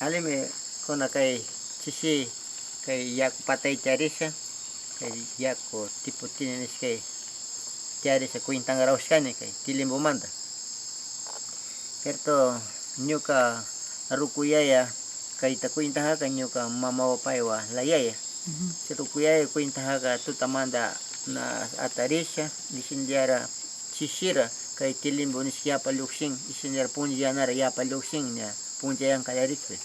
alime kuna kay chishi kay yak patay tiarisha kay yak tipo tienes kay tiarisha kuintang raushkani kay tilimbo manda. Cierto ñuka rukuyaya kay takuintaja ñuka mama papaywa la yaya. Se rukuyaya kuintaja tutamanda na atarisha dishindiara chishira kay tilimbo nisyapa lukshin dishindiara punjanara yapa lukshin nya punjayan kayaritwe.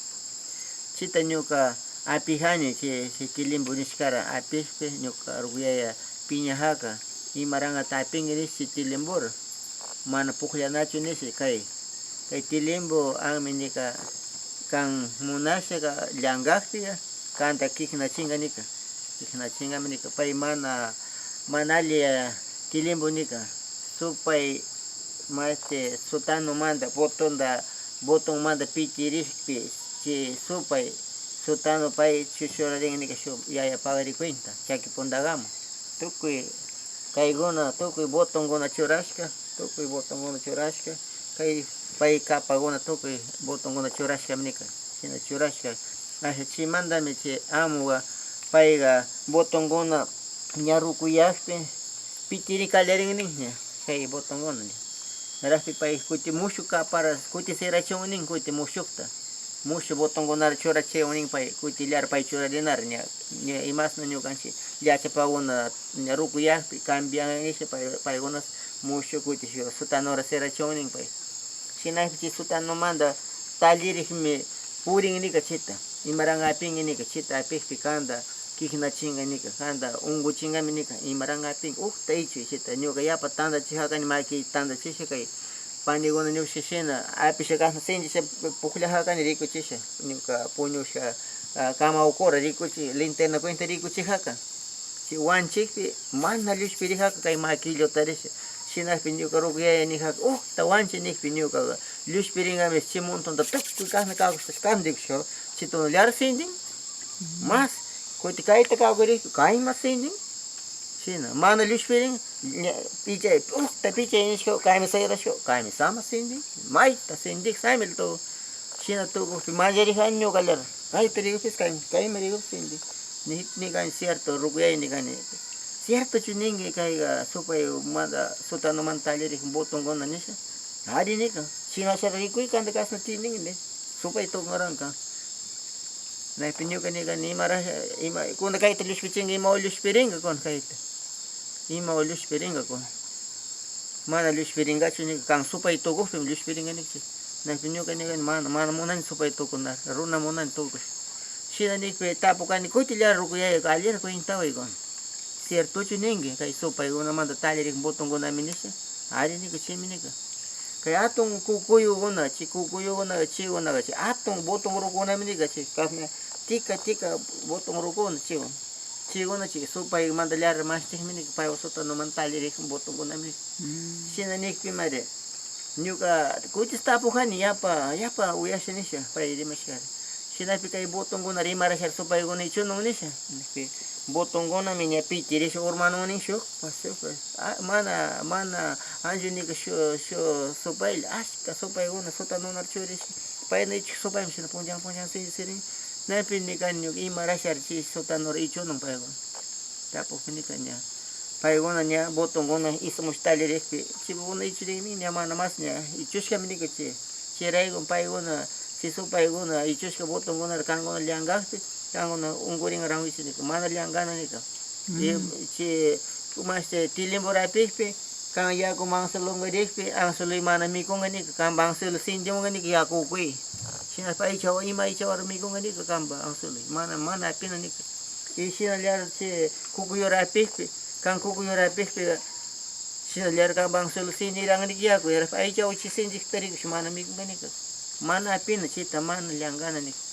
Chita ñuka apijani si tilimbo niskara apishpe ñuka rukuyaya piñajaka imaranga tapingini si tilimbor mana puklanachu nisi kay tilimbo angminika kan munasha ka llangakpiya kanta kikna chinganika pay manalia tilimbo nika supay maeste sutano manda botong manda pichirishpi chi supay sutano pay chushuraring nika yaya pagari cuenta chaki pondagamo tukuy kayguna tukuy botong guna churashka kay pay kapaguna tukuy botong guna churashka nika sina churashka aje chimandami chi amuga payga botong guna ñarukuyashpi pichiri kalerin niña kay botong guna naraspi pay kuti mushu kapara kuti serachon nin kuti mushukta mushu botong guna churache unin pay kuti liar pay churadinar nya imas no ñukanchi llacha paguna ñarukuyashpi cambian ese pay gunas mushu kuti sutanora serachon nin pay shinaypi sutano manda talirikmi purin nika chita imaranga aping nika chita apikpi kanda kikna chinga nika kanda ungu chinga nika imaranga aping taichu chita ñuka yapa tanda chihakani maki tanda chisha kay panigona ñuka shina apisha kasna senji se puklahakani riku chisha ñuka puñusha kama ukora riku chi linterna cuenta riku chihaka chi wan chikpi mana lushpi rihaka kay makillo tarisha shinaspi ñuka rukuyaya nijaka tawanchi nikpi ñuka lushpiringami chi montón da tukuy kasna kakustas kamdikusho chito liar sinding mas kuti kayta kawgurikpi kayma sinding shina mana lushpiring pichay pichay nishko kayma sayrashko kayma sama sinding mayta sinding saymil to shina tukukpi manjarihan ñuka ler kayta rigupis kayma rigup sinding ni kan cierto rukuyaya ni kan cierto chuningi kayga supay manda sutano mantalirik botong gona nisha hari nika sina sa rikuy kanda kasna tining ne supay to ngarang ka na pinyo nika ni mara ima kun kayta lushpiching ima lushpiring kon kayta ima lushpiring kon mana lushpiring chuni kang supay to go pim lushpiring nik na pinyo nika mana monan supay to kon runa monan to sina nik pe tapo kan kutilar rukuyaya kalir ko intaway kon cierto chuningi kay supay guna manda talirik botong guna minisha hari nika chiminika kay atong kukuyo guna chi atong botong rukuna minika chi kasna tika botong rukuna chi guna chi supay manda liar mastik minika pay sutano man talirik botong guna minika sina nikpi mare ñuka kutis tapuhani yapa uyashanisha pay rimashkari sinapi kay botong guna rimarashar supay guna ichunong nisha botong gona minya pitiri so urmano ni shuk pasuk mana anju ni ka sho sopail aska sopay gona sotano nar churi pay na ich sopay mishna ponjang siri na pin ni kan yung imara shar chi sotano richo nung pay gona tapo pin kan nya pay gona nya botong gona ismus talire chi gona ichuri mi nya mana mas nya ichus ka mi ka chi ray gon pay gona si sopay gona ichus ka botong gona kan gona liangga tangona unguring orang isini mana lianggana nika ci kumaste tilimbo rapikpe kang ya ko mang salong gadikpe ang suluy mana mikong ngani kang bang sul sinjong ngani ya ko kui sina pai chaw ima chaw mikong ngani kang ba ang suluy mana pina nika sina liar ci kukuyo rapikpe kang kukuyo rapikpe sina liar kang bang sul sinirang ngani ya ko ya pai chaw ci sinjik tari mana mikong ngani mana pina cita mana lianggana nika